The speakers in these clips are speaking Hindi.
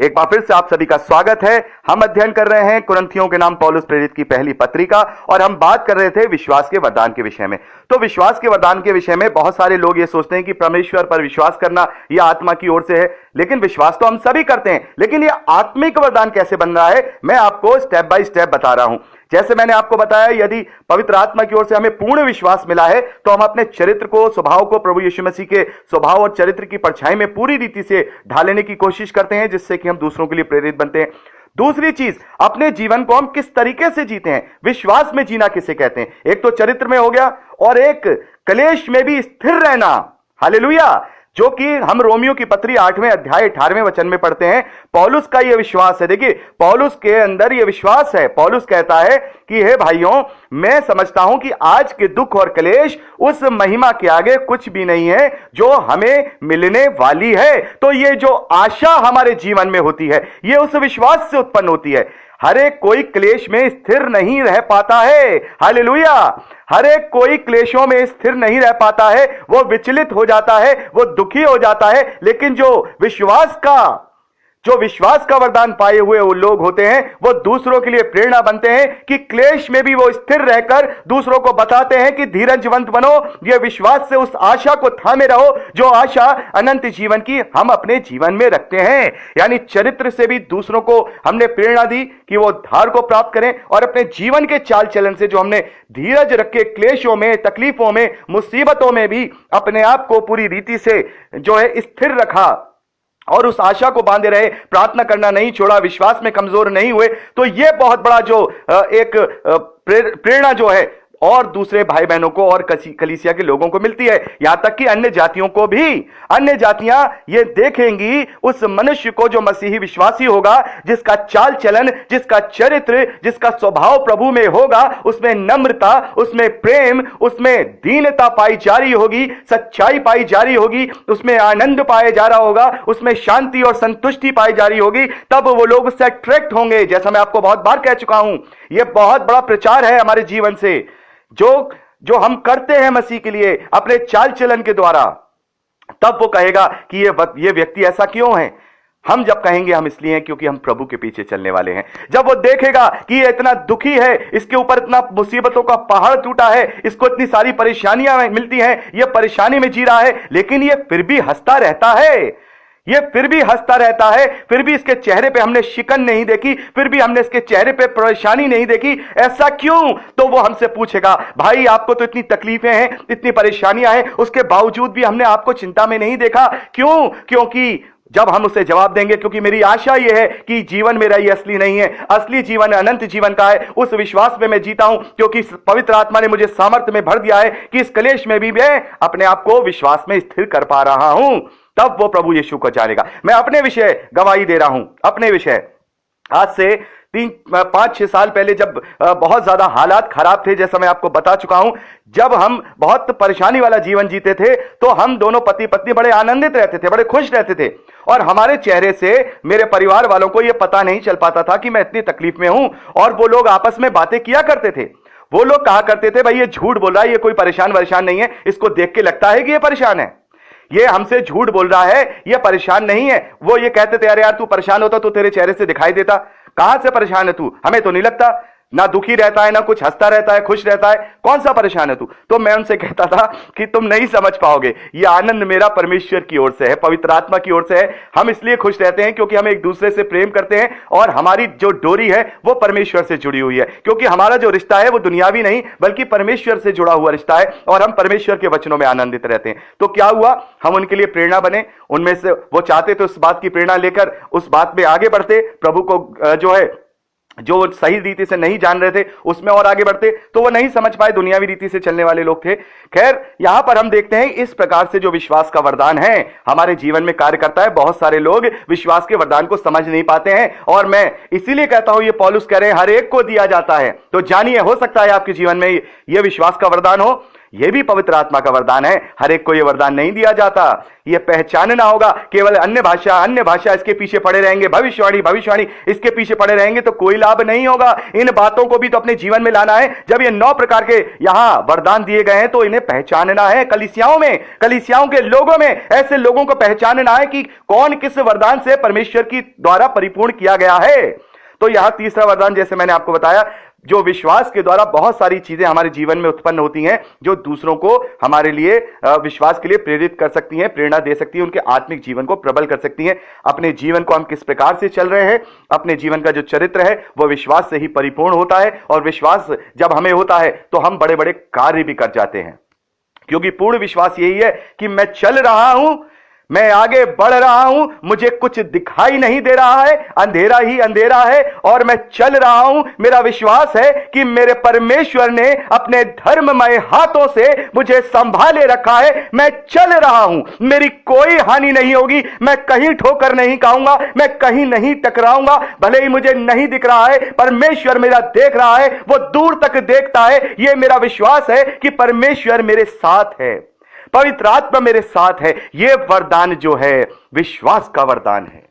एक बार फिर से आप सभी का स्वागत है। हम अध्ययन कर रहे हैं कुरिन्थियों के नाम पौलुस प्रेरित की पहली पत्रिका और हम बात कर रहे थे विश्वास के वरदान के विषय में। तो विश्वास के वरदान के विषय में बहुत सारे लोग ये सोचते हैं कि परमेश्वर पर विश्वास करना यह आत्मा की ओर से है, लेकिन विश्वास तो हम सभी करते हैं, लेकिन यह आत्मिक वरदान कैसे बन रहा है मैं आपको स्टेप बाय स्टेप बता रहा हूं। जैसे मैंने आपको बताया, यदि पवित्र आत्मा की ओर से हमें पूर्ण विश्वास मिला है तो हम अपने चरित्र को, स्वभाव को प्रभु यीशु मसीह के स्वभाव और चरित्र की परछाई में पूरी रीति से ढालने की कोशिश करते हैं, जिससे कि हम दूसरों के लिए प्रेरित बनते हैं। दूसरी चीज, अपने जीवन को हम किस तरीके से जीते हैं, विश्वास में जीना किसे कहते हैं। एक तो चरित्र में हो गया और एक क्लेश में भी स्थिर रहना। हालेलुया। जो कि हम रोमियो की पत्री 8वें अध्याय 18वें वचन में पढ़ते हैं। पौलुस का यह विश्वास है, देखिए पौलुस के अंदर यह विश्वास है। पौलुस कहता है कि हे भाइयों, मैं समझता हूं कि आज के दुख और क्लेश उस महिमा के आगे कुछ भी नहीं है जो हमें मिलने वाली है। तो ये जो आशा हमारे जीवन में होती है, यह उस विश्वास से उत्पन्न होती है। हर एक कोई क्लेश में स्थिर नहीं रह पाता है। हालेलुया। हर एक कोई क्लेशों में स्थिर नहीं रह पाता है, वो विचलित हो जाता है, वो दुखी हो जाता है। लेकिन जो विश्वास का वरदान पाए हुए वो लोग होते हैं, वो दूसरों के लिए प्रेरणा बनते हैं कि क्लेश में भी वो स्थिर रहकर दूसरों को बताते हैं कि धीरजवंत बनो, ये विश्वास से उस आशा को थामे रहो जो आशा अनंत जीवन की हम अपने जीवन में रखते हैं। यानी चरित्र से भी दूसरों को हमने प्रेरणा दी कि वो धार को प्राप्त करें, और अपने जीवन के चाल चलन से जो हमने धीरज रखे, क्लेशों में, तकलीफों में, मुसीबतों में भी अपने आप को पूरी रीति से जो है स्थिर रखा और उस आशा को बांधे रहे, प्रार्थना करना नहीं छोड़ा, विश्वास में कमजोर नहीं हुए। तो यह बहुत बड़ा जो एक प्रेरणा जो है और दूसरे भाई बहनों को और कलीसिया के लोगों को मिलती है। यहां तक कि अन्य जातियों को भी, अन्य जातियां ये देखेंगी उस मनुष्य को जो मसीही विश्वासी होगा, जिसका चाल चलन, जिसका चरित्र, जिसका स्वभाव प्रभु में होगा, उसमें नम्रता, उसमें प्रेम, उसमें दीनता पाई जा रही होगी, सच्चाई पाई जा रही होगी, उसमें आनंद पाया जा रहा होगा, उसमें शांति और संतुष्टि पाई जा रही होगी। तब वो लोग उससे अट्रैक्ट होंगे। जैसा मैं आपको बहुत बार कह चुका हूं, यह बहुत बड़ा प्रचार है हमारे जीवन से जो हम करते हैं मसीह के लिए अपने चाल चलन के द्वारा। तब वो कहेगा कि ये व्यक्ति ऐसा क्यों है। हम जब कहेंगे हम इसलिए हैं क्योंकि हम प्रभु के पीछे चलने वाले हैं। जब वो देखेगा कि ये इतना दुखी है, इसके ऊपर इतना मुसीबतों का पहाड़ टूटा है, इसको इतनी सारी परेशानियां मिलती हैं, ये परेशानी में जी रहा है, लेकिन ये फिर भी हंसता रहता है, ये फिर भी हंसता रहता है, फिर भी इसके चेहरे पे हमने शिकन नहीं देखी, फिर भी हमने इसके चेहरे पे परेशानी नहीं देखी, ऐसा क्यों। तो वो हमसे पूछेगा, भाई आपको तो इतनी तकलीफें हैं, इतनी परेशानियां हैं, उसके बावजूद भी हमने आपको चिंता में नहीं देखा, क्यों। क्योंकि जब हम उसे जवाब देंगे, क्योंकि मेरी आशा यह है कि जीवन मेरा ये असली नहीं है, असली जीवन अनंत जीवन का है, उस विश्वास में मैं जीता हूं, क्योंकि पवित्र आत्मा ने मुझे सामर्थ्य में भर दिया है कि इस क्लेश में भी मैं अपने आप को विश्वास में स्थिर कर पा रहा हूं। तब वो प्रभु यीशु को जानेगा। मैं अपने विषय गवाही दे रहा हूं, अपने विषय। आज से 5-6 साल पहले जब बहुत ज्यादा हालात खराब थे, जैसा मैं आपको बता चुका हूं, जब हम बहुत परेशानी वाला जीवन जीते थे, तो हम दोनों पति पत्नी बड़े आनंदित रहते थे, बड़े खुश रहते थे, और हमारे चेहरे से मेरे परिवार वालों को यह पता नहीं चल पाता था कि मैं इतनी तकलीफ में हूं। और वो लोग आपस में बातें किया करते थे। वो लोग कहा करते थे, भाई ये झूठ बोल रहा है, ये कोई परेशान नहीं है, इसको देख के लगता है कि ये परेशान है, ये हमसे झूठ बोल रहा है, ये परेशान नहीं है। वो ये कहते थे, अरे यार तू परेशान होता तो तेरे चेहरे से दिखाई देता, कहां से परेशान है तू, हमें तो नहीं लगता, ना दुखी रहता है, ना कुछ हंसता रहता है, खुश रहता है, कौन सा परेशान है तू। तो मैं उनसे कहता था कि तुम नहीं समझ पाओगे, ये आनंद मेरा परमेश्वर की ओर से है, पवित्र आत्मा की ओर से है। हम इसलिए खुश रहते हैं क्योंकि हम एक दूसरे से प्रेम करते हैं, और हमारी जो डोरी है वो परमेश्वर से जुड़ी हुई है, क्योंकि हमारा जो रिश्ता है वो दुनियावी नहीं बल्कि परमेश्वर से जुड़ा हुआ रिश्ता है, और हम परमेश्वर के वचनों में आनंदित रहते हैं। तो क्या हुआ, हम उनके लिए प्रेरणा बने। उनमें से वो चाहते तो उस बात की प्रेरणा लेकर उस बात में आगे बढ़ते, प्रभु को जो है जो सही रीति से नहीं जान रहे थे उसमें और आगे बढ़ते, तो वो नहीं समझ पाए, दुनियावी रीति से चलने वाले लोग थे। खैर, यहां पर हम देखते हैं इस प्रकार से जो विश्वास का वरदान है हमारे जीवन में कार्य करता है। बहुत सारे लोग विश्वास के वरदान को समझ नहीं पाते हैं, और मैं इसीलिए कहता हूं, ये पौलुस कह रहे हैं हर एक को दिया जाता है। तो जानिए, हो सकता है आपके जीवन में यह विश्वास का वरदान हो, यह भी पवित्र आत्मा का वरदान है। हर एक को यह वरदान नहीं दिया जाता। यह पहचानना होगा। केवल अन्य भाषा इसके पीछे पड़े रहेंगे, भविष्यवाणी इसके पीछे पड़े रहेंगे तो कोई लाभ नहीं होगा। इन बातों को भी तो अपने जीवन में लाना है। जब ये 9 प्रकार के यहां वरदान दिए गए हैं तो इन्हें पहचानना है। कलीसियाओं के लोगों में ऐसे लोगों को पहचानना है कि कौन किस वरदान से परमेश्वर की द्वारा परिपूर्ण किया गया है। तो यहां तीसरा वरदान, जैसे मैंने आपको बताया, जो विश्वास के द्वारा बहुत सारी चीजें हमारे जीवन में उत्पन्न होती हैं, जो दूसरों को हमारे लिए विश्वास के लिए प्रेरित कर सकती हैं, प्रेरणा दे सकती हैं, उनके आत्मिक जीवन को प्रबल कर सकती हैं। अपने जीवन को हम किस प्रकार से चल रहे हैं, अपने जीवन का जो चरित्र है वह विश्वास से ही परिपूर्ण होता है। और विश्वास जब हमें होता है तो हम बड़े बड़े कार्य भी कर जाते हैं, क्योंकि पूर्ण विश्वास यही है कि मैं चल रहा हूं, मैं आगे बढ़ रहा हूं, मुझे कुछ दिखाई नहीं दे रहा है, अंधेरा ही अंधेरा है और मैं चल रहा हूं। मेरा विश्वास है कि मेरे परमेश्वर ने अपने धर्ममय हाथों से मुझे संभाले रखा है। मैं चल रहा हूं, मेरी कोई हानि नहीं होगी, मैं कहीं ठोकर नहीं खाऊंगा, मैं कहीं नहीं टकराऊंगा। भले ही मुझे नहीं दिख रहा है, परमेश्वर मेरा देख रहा है, वो दूर तक देखता है। यह मेरा विश्वास है कि परमेश्वर मेरे साथ है, पवित्र आत्मा मेरे साथ है। यह वरदान जो है विश्वास का वरदान है,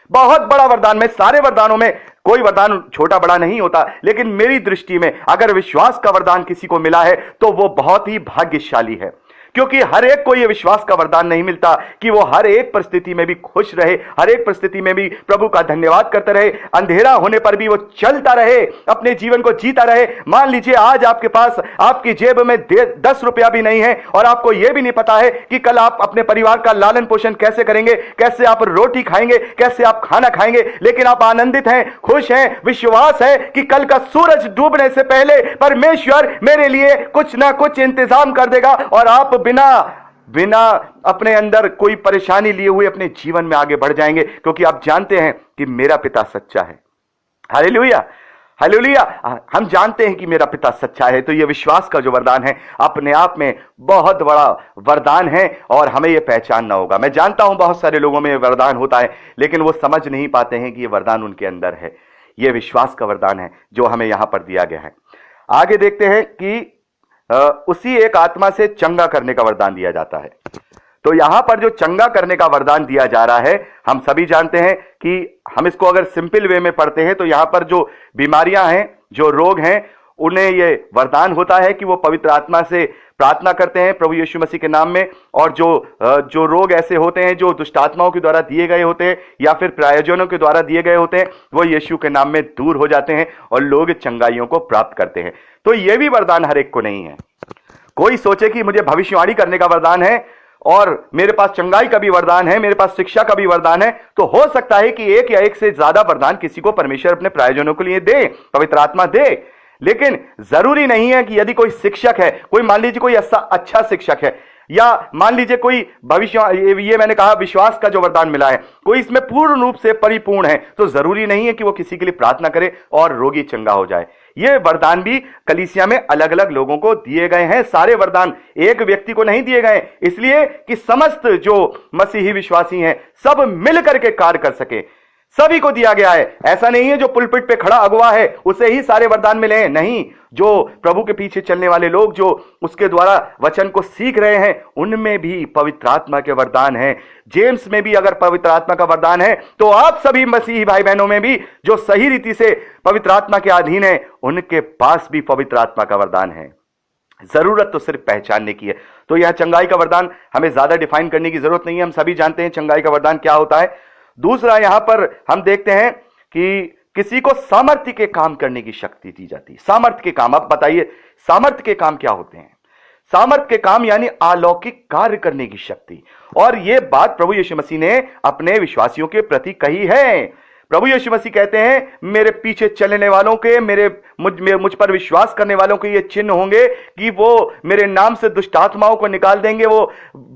बहुत बड़ा वरदान। में सारे वरदानों में कोई वरदान छोटा बड़ा नहीं होता, लेकिन मेरी दृष्टि में अगर विश्वास का वरदान किसी को मिला है तो वो बहुत ही भाग्यशाली है, क्योंकि हर एक को यह विश्वास का वरदान नहीं मिलता कि वो हर एक परिस्थिति में भी खुश रहे, हर एक परिस्थिति में भी प्रभु का धन्यवाद करता रहे, अंधेरा होने पर भी वो चलता रहे, अपने जीवन को जीता रहे। मान लीजिए आज आपके पास आपकी जेब में 10 रुपया भी नहीं है और आपको यह भी नहीं पता है कि कल आप अपने परिवार का लालन पोषण कैसे करेंगे, कैसे आप रोटी खाएंगे, कैसे आप खाना खाएंगे, लेकिन आप आनंदित हैं, खुश हैं, विश्वास है कि कल का सूरज डूबने से पहले परमेश्वर मेरे लिए कुछ ना कुछ इंतजाम कर देगा और आप बिना अपने अंदर कोई परेशानी लिए हुए अपने जीवन में आगे बढ़ जाएंगे, क्योंकि आप जानते हैं कि मेरा पिता सच्चा है। Hallelujah, hallelujah. हम जानते हैं कि मेरा पिता सच्चा है। तो यह विश्वास का जो वरदान है अपने आप में बहुत बड़ा वरदान है और हमें यह पहचानना होगा। मैं जानता हूं बहुत सारे लोगों में यह वरदान होता है, लेकिन वो समझ नहीं पाते हैं कि यह वरदान उनके अंदर है। यह विश्वास का वरदान है जो हमें यहां पर दिया गया है। आगे देखते हैं कि उसी एक आत्मा से चंगा करने का वरदान दिया जाता है। तो यहां पर जो चंगा करने का वरदान दिया जा रहा है, हम सभी जानते हैं कि हम इसको अगर सिंपल वे में पढ़ते हैं तो यहां पर जो बीमारियां हैं, जो रोग हैं, उन्हें यह वरदान होता है कि वो पवित्र आत्मा से प्रार्थना करते हैं प्रभु यीशु मसीह के नाम में। और जो रोग ऐसे होते हैं जो दुष्ट आत्माओं के द्वारा दिए गए होते हैं या फिर प्रायोजनों के द्वारा दिए गए होते हैं, वो यीशु के नाम में दूर हो जाते हैं और लोग चंगाइयों को प्राप्त करते हैं। तो यह भी वरदान हर एक को नहीं है। कोई सोचे कि मुझे भविष्यवाणी करने का वरदान है और मेरे पास चंगाई का भी वरदान है, मेरे पास शिक्षा का भी वरदान है, तो हो सकता है कि एक या एक से ज्यादा वरदान किसी को परमेश्वर अपने प्रायोजनों के लिए दे, पवित्र आत्मा दे। लेकिन जरूरी नहीं है कि यदि कोई शिक्षक है, कोई मान लीजिए कोई ऐसा अच्छा शिक्षक है, या मान लीजिए कोई भविष्य, ये मैंने कहा विश्वास का जो वरदान मिला है, कोई इसमें पूर्ण रूप से परिपूर्ण है, तो जरूरी नहीं है कि वो किसी के लिए प्रार्थना करे और रोगी चंगा हो जाए। ये वरदान भी कलीसिया में अलग अलग लोगों को दिए गए हैं। सारे वरदान एक व्यक्ति को नहीं दिए गए, इसलिए कि समस्त जो मसीही विश्वासी हैं सब मिलकर के कार्य कर सके। सभी को दिया गया है। ऐसा नहीं है जो पुलपिट पे खड़ा अगुवा है उसे ही सारे वरदान मिले हैं, नहीं। जो प्रभु के पीछे चलने वाले लोग जो उसके द्वारा वचन को सीख रहे हैं, उनमें भी पवित्र आत्मा के वरदान हैं। जेम्स में भी अगर पवित्र आत्मा का वरदान है, तो आप सभी मसीही भाई बहनों में भी जो सही रीति से पवित्र आत्मा के अधीन है, उनके पास भी पवित्र आत्मा का वरदान है। जरूरत तो सिर्फ पहचानने की है। तो यह चंगाई का वरदान हमें ज्यादा डिफाइन करने की जरूरत नहीं है, हम सभी जानते हैं चंगाई का वरदान क्या होता है। दूसरा, यहां पर हम देखते हैं कि किसी को सामर्थ्य के काम करने की शक्ति दी जाती है। सामर्थ्य के काम, अब बताइए सामर्थ्य के काम क्या होते हैं? सामर्थ्य के काम यानी अलौकिक कार्य करने की शक्ति। और यह बात प्रभु यीशु मसीह ने अपने विश्वासियों के प्रति कही है। प्रभु यीशु मसीह कहते हैं, मेरे पीछे चलने वालों के, मुझ पर विश्वास करने वालों के ये चिन्ह होंगे कि वो मेरे नाम से दुष्ट आत्माओं को निकाल देंगे, वो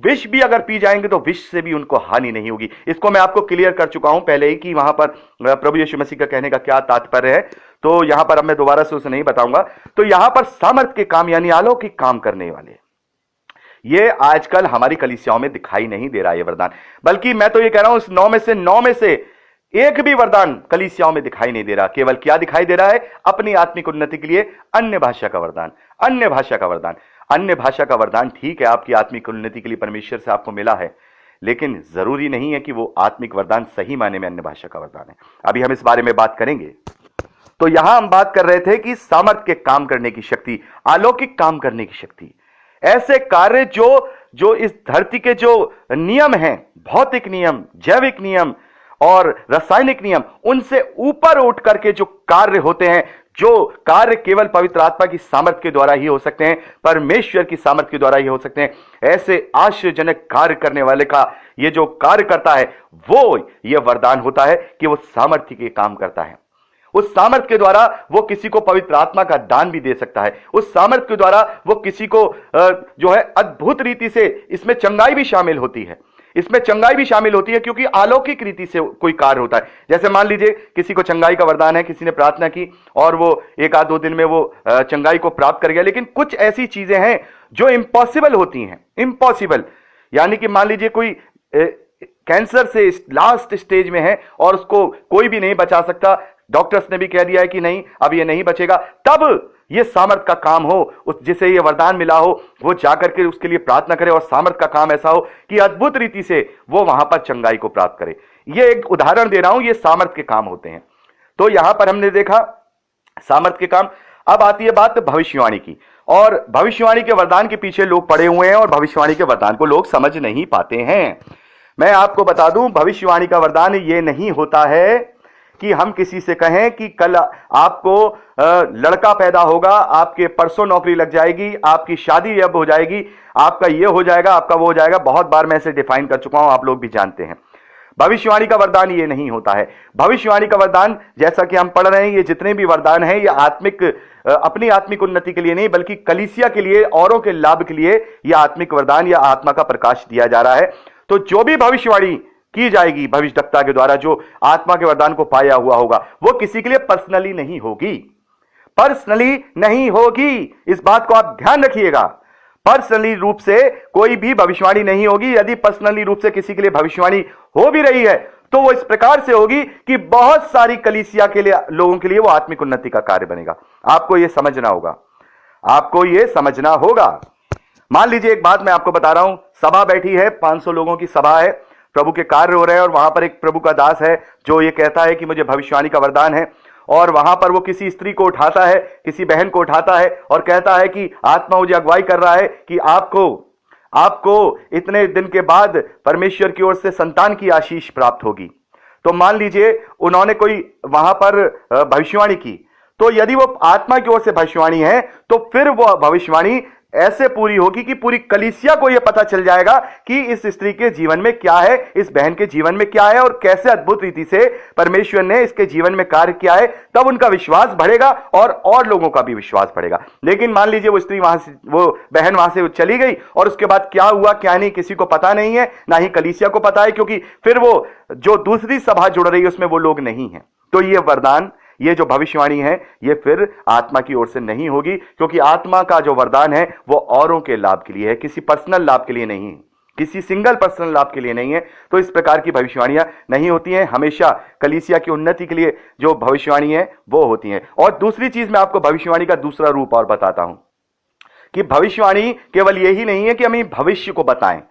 विष भी अगर पी जाएंगे तो विष से भी उनको हानि नहीं होगी। इसको मैं आपको क्लियर कर चुका हूं पहले ही कि वहां पर प्रभु यीशु मसीह का कहने का क्या तात्पर्य है, तो यहां पर अब मैं दोबारा से उसे नहीं बताऊंगा। तो यहां पर सामर्थ्य के काम यानी अलौकिक काम करने वाले, ये आजकल हमारी कलीसियाओं में दिखाई नहीं दे रहा है वरदान। बल्कि मैं तो ये कह रहा हूं, इस 9 में से एक भी वरदान कलीसियाओं में दिखाई नहीं दे रहा। केवल क्या दिखाई दे रहा है? अपनी आत्मिक उन्नति के लिए अन्य भाषा का वरदान, अन्य भाषा का वरदान। अन्य भाषा का वरदान ठीक है, आपकी आत्मिक उन्नति के लिए परमेश्वर से आपको मिला है, लेकिन जरूरी नहीं है कि वो आत्मिक वरदान सही मायने में अन्य भाषा का वरदान है। अभी हम इस बारे में बात करेंगे। तो यहां हम बात कर रहे थे कि सामर्थ के काम करने की शक्ति, अलौकिक काम करने की शक्ति, ऐसे कार्य जो इस धरती के जो नियम हैं, भौतिक नियम, जैविक नियम और रासायनिक नियम, उनसे ऊपर उठ करके जो कार्य होते हैं, जो कार्य केवल पवित्र आत्मा की सामर्थ के द्वारा ही हो सकते हैं, परमेश्वर की सामर्थ के द्वारा ही हो सकते हैं, ऐसे आश्चर्यजनक कार्य करने वाले का ये जो कार्य करता है, वो ये वरदान होता है कि वो सामर्थ्य के काम करता है। उस सामर्थ के द्वारा वो किसी को पवित्र आत्मा का दान भी दे सकता है। उस सामर्थ के द्वारा वो किसी को जो है अद्भुत रीति से, इसमें चंगाई भी शामिल होती है, इसमें चंगाई भी शामिल होती है, क्योंकि अलौकिक रीति से कोई कार्य होता है। जैसे मान लीजिए किसी को चंगाई का वरदान है, किसी ने प्रार्थना की और वो 1-2 दिन में वो चंगाई को प्राप्त कर गया, लेकिन कुछ ऐसी चीजें हैं जो इम्पॉसिबल होती हैं। इम्पॉसिबल यानी कि मान लीजिए कोई कैंसर से लास्ट स्टेज में है और उसको कोई भी नहीं बचा सकता, डॉक्टर्स ने भी कह दिया है कि नहीं, अब ये नहीं बचेगा, तब ये सामर्थ का काम हो, उस जिसे ये वरदान मिला हो, वो जाकर के उसके लिए प्रार्थना करे और सामर्थ का काम ऐसा हो कि अद्भुत रीति से वो वहां पर चंगाई को प्राप्त करे। ये एक उदाहरण दे रहा हूं, ये सामर्थ के काम होते हैं। तो यहां पर हमने देखा सामर्थ के काम। अब आती है बात भविष्यवाणी की, और भविष्यवाणी के वरदान के पीछे लोग पड़े हुए हैं और भविष्यवाणी के वरदान को लोग समझ नहीं पाते हैं। मैं आपको बता दूं, भविष्यवाणी का वरदान ये नहीं होता है कि हम किसी से कहें कि कल आपको लड़का पैदा होगा, आपके परसों नौकरी लग जाएगी, आपकी शादी अब हो जाएगी, आपका ये हो जाएगा, आपका वो हो जाएगा। बहुत बार मैं इसे डिफाइन कर चुका हूं, आप लोग भी जानते हैं। भविष्यवाणी का वरदान ये नहीं होता है। भविष्यवाणी का वरदान, जैसा कि हम पढ़ रहे हैं, ये जितने भी वरदान हैं, ये अपनी आत्मिक उन्नति के लिए नहीं, बल्कि कलीसिया के लिए, औरों के लाभ के लिए यह आत्मिक वरदान या आत्मा का प्रकाश दिया जा रहा है। तो जो भी भविष्यवाणी की जाएगी भविष्यवक्ता के द्वारा, जो आत्मा के वरदान को पाया हुआ होगा, वो किसी के लिए पर्सनली नहीं होगी, पर्सनली नहीं होगी। इस बात को आप ध्यान रखिएगा। पर्सनली रूप से कोई भी भविष्यवाणी नहीं होगी। यदि पर्सनली रूप से किसी के लिए भविष्यवाणी हो भी रही है, तो वो इस प्रकार से होगी कि बहुत सारी कलीसिया के लिए, लोगों के लिए वो आत्मिक उन्नति का कार्य बनेगा। आपको ये समझना होगा, आपको ये समझना होगा। मान लीजिए एक बात मैं आपको बता रहा हूं, सभा बैठी है, 500 लोगों की सभा है, प्रभु के कार्य हो रहे हैं, और वहां पर एक प्रभु का दास है जो ये कहता है कि मुझे भविष्यवाणी का वरदान है, और वहां पर वो किसी स्त्री को उठाता है, किसी बहन को उठाता है और कहता है कि आत्मा मुझे अगुवाई कर रहा है कि आपको इतने दिन के बाद परमेश्वर की ओर से संतान की आशीष प्राप्त होगी। तो मान लीजिए उन्होंने कोई वहां पर भविष्यवाणी की, तो यदि वो आत्मा की ओर से भविष्यवाणी है, तो फिर वो भविष्यवाणी ऐसे पूरी होगी कि पूरी कलीसिया को यह पता चल जाएगा कि इस स्त्री के जीवन में क्या है, इस बहन के जीवन में क्या है, और कैसे अद्भुत रीति से परमेश्वर ने इसके जीवन में कार्य किया है। तब उनका विश्वास बढ़ेगा और लोगों का भी विश्वास बढ़ेगा। लेकिन मान लीजिए वो स्त्री वहां से, वो बहन वहां से चली गई, और उसके बाद क्या हुआ क्या नहीं किसी को पता नहीं है, ना ही कलीसिया को पता है, क्योंकि फिर वो जो दूसरी सभा जुड़ रही है उसमें वो लोग नहीं है। तो ये वरदान, ये जो भविष्यवाणी है, ये फिर आत्मा की ओर से नहीं होगी, क्योंकि आत्मा का जो वरदान है वो औरों के लाभ के लिए है, किसी पर्सनल लाभ के लिए नहीं है, किसी सिंगल पर्सनल लाभ के लिए नहीं है। तो इस प्रकार की भविष्यवाणियां नहीं होती हैं। हमेशा कलीसिया की उन्नति के लिए जो भविष्यवाणी है वो होती हैं। और दूसरी चीज, मैं आपको भविष्यवाणी का दूसरा रूप और बताता हूं कि भविष्यवाणी केवल यही नहीं है कि हम भविष्य को बताएं।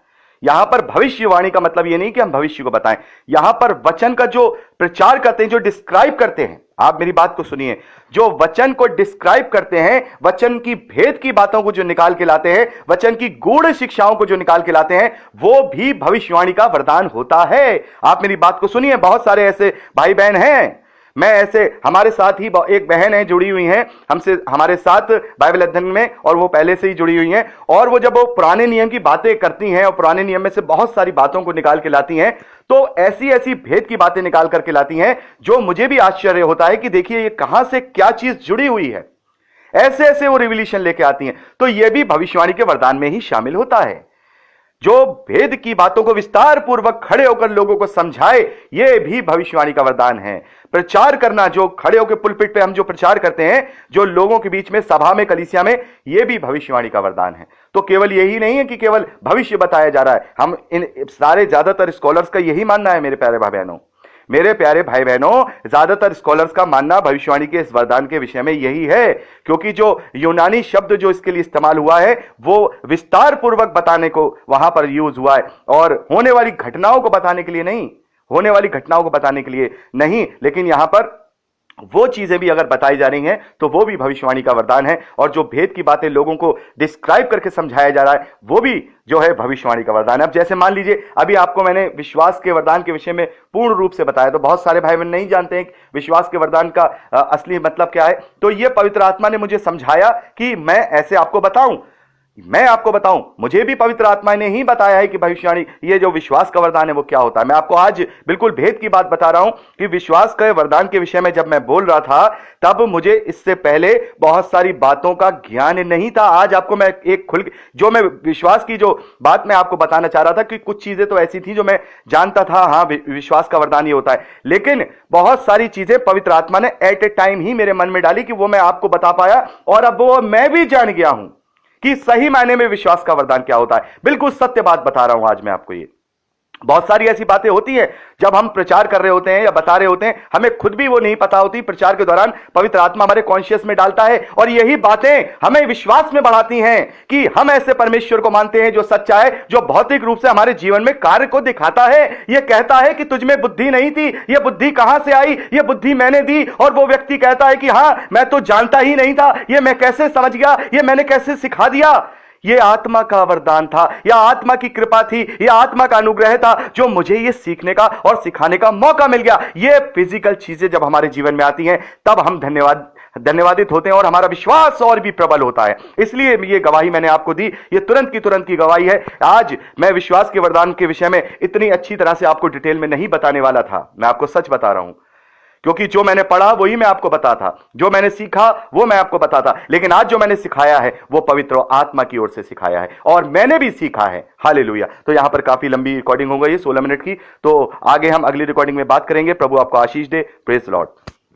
यहां पर भविष्यवाणी का मतलब यह नहीं कि हम भविष्य को बताएं, यहां पर वचन का जो प्रचार करते हैं, जो डिस्क्राइब करते हैं, आप मेरी बात को सुनिए, जो वचन को डिस्क्राइब करते हैं, वचन की भेद की बातों को जो निकाल के लाते हैं, वचन की गूढ़ शिक्षाओं को जो निकाल के लाते हैं, वो भी भविष्यवाणी का वरदान होता है। आप मेरी बात को सुनिए, बहुत सारे ऐसे भाई बहन हैं, मैं ऐसे, हमारे साथ ही एक बहन है जुड़ी हुई हैं हमसे, हमारे साथ बाइबल अध्ययन में, और वो पहले से ही जुड़ी हुई हैं, और वो जब वो पुराने नियम की बातें करती हैं और पुराने नियम में से बहुत सारी बातों को निकाल के लाती हैं, तो ऐसी ऐसी भेद की बातें निकाल करके लाती हैं जो मुझे भी आश्चर्य होता है कि देखिए ये कहां से क्या चीज जुड़ी हुई है। ऐसे ऐसे वो रिविलेशन लेके आती हैं। तो ये भी भविष्यवाणी के वरदान में ही शामिल होता है। जो भेद की बातों को विस्तार पूर्वक खड़े होकर लोगों को समझाए, यह भी भविष्यवाणी का वरदान है। प्रचार करना, जो खड़े होकर पुलपिट पे हम जो प्रचार करते हैं, जो लोगों के बीच में, सभा में, कलीसिया में, यह भी भविष्यवाणी का वरदान है। तो केवल यही नहीं है कि केवल भविष्य बताया जा रहा है। हम इन सारे ज्यादातर स्कॉलर्स का यही मानना है मेरे प्यारे भाई बहनों मेरे प्यारे भाई बहनों, ज्यादातर स्कॉलर्स का मानना भविष्यवाणी के इस वरदान के विषय में यही है, क्योंकि जो यूनानी शब्द जो इसके लिए इस्तेमाल हुआ है वो विस्तार पूर्वक बताने को वहां पर यूज हुआ है, और होने वाली घटनाओं को बताने के लिए नहीं, होने वाली घटनाओं को बताने के लिए नहीं, लेकिन यहां पर वो चीजें भी अगर बताई जा रही हैं तो वो भी भविष्यवाणी का वरदान है, और जो भेद की बातें लोगों को डिस्क्राइब करके समझाया जा रहा है वो भी जो है भविष्यवाणी का वरदान है। अब जैसे मान लीजिए अभी आपको मैंने विश्वास के वरदान के विषय में पूर्ण रूप से बताया, तो बहुत सारे भाई बहन नहीं जानते हैं कि विश्वास के वरदान का असली मतलब क्या है। तो ये पवित्र आत्मा ने मुझे समझाया कि मैं ऐसे आपको बताऊं, मैं आपको बताऊं, मुझे भी पवित्र आत्मा ने ही बताया है कि भविष्यवाणी, ये जो विश्वास का वरदान है वो क्या होता है। मैं आपको आज बिल्कुल भेद की बात बता रहा हूं कि विश्वास के वरदान के विषय में जब मैं बोल रहा था तब मुझे इससे पहले बहुत सारी बातों का ज्ञान नहीं था। आज आपको मैं एक जो मैं विश्वास की जो बात मैं आपको बताना चाह रहा था कि कुछ चीजें तो ऐसी थी जो मैं जानता था, हाँ विश्वास का वरदान ये होता है, लेकिन बहुत सारी चीजें पवित्र आत्मा ने एट ए टाइम ही मेरे मन में डाली कि वो मैं आपको बता पाया, और अब वो मैं भी जान गया हूं कि सही मायने में विश्वास का वरदान क्या होता है। बिल्कुल सत्य बात बता रहा हूं आज मैं आपको। ये बहुत सारी ऐसी बातें होती हैं जब हम प्रचार कर रहे होते हैं या बता रहे होते हैं, हमें खुद भी वो नहीं पता होती, प्रचार के दौरान पवित्र आत्मा हमारे कॉन्शियस में डालता है, और यही बातें हमें विश्वास में बढ़ाती हैं कि हम ऐसे परमेश्वर को मानते हैं जो सच्चा है, जो भौतिक रूप से हमारे जीवन में कार्य को दिखाता है। यह कहता है कि तुझमें बुद्धि नहीं थी, यह बुद्धि कहां से आई, यह बुद्धि मैंने दी, और वो व्यक्ति कहता है कि हां मैं तो जानता ही नहीं था, यह मैं कैसे समझ गया, यह मैंने कैसे सिखा दिया। यह आत्मा का वरदान था, यह आत्मा की कृपा थी, यह आत्मा का अनुग्रह था जो मुझे यह सीखने का और सिखाने का मौका मिल गया। यह फिजिकल चीजें जब हमारे जीवन में आती हैं तब हम धन्यवादित होते हैं और हमारा विश्वास और भी प्रबल होता है। इसलिए ये गवाही मैंने आपको दी, ये तुरंत की गवाही है। आज मैं विश्वास के वरदान के विषय में इतनी अच्छी तरह से आपको डिटेल में नहीं बताने वाला था, मैं आपको सच बता रहा हूं, क्योंकि जो मैंने पढ़ा वही मैं आपको बताता, जो मैंने सीखा वो मैं आपको बताता, लेकिन आज जो मैंने सिखाया है वो पवित्र आत्मा की ओर से सिखाया है और मैंने भी सीखा है। हालेलुया। तो यहां पर काफी लंबी रिकॉर्डिंग हो गई है, 16 मिनट की, तो आगे हम अगली रिकॉर्डिंग में बात करेंगे। प्रभु आपको आशीष दे। Praise Lord.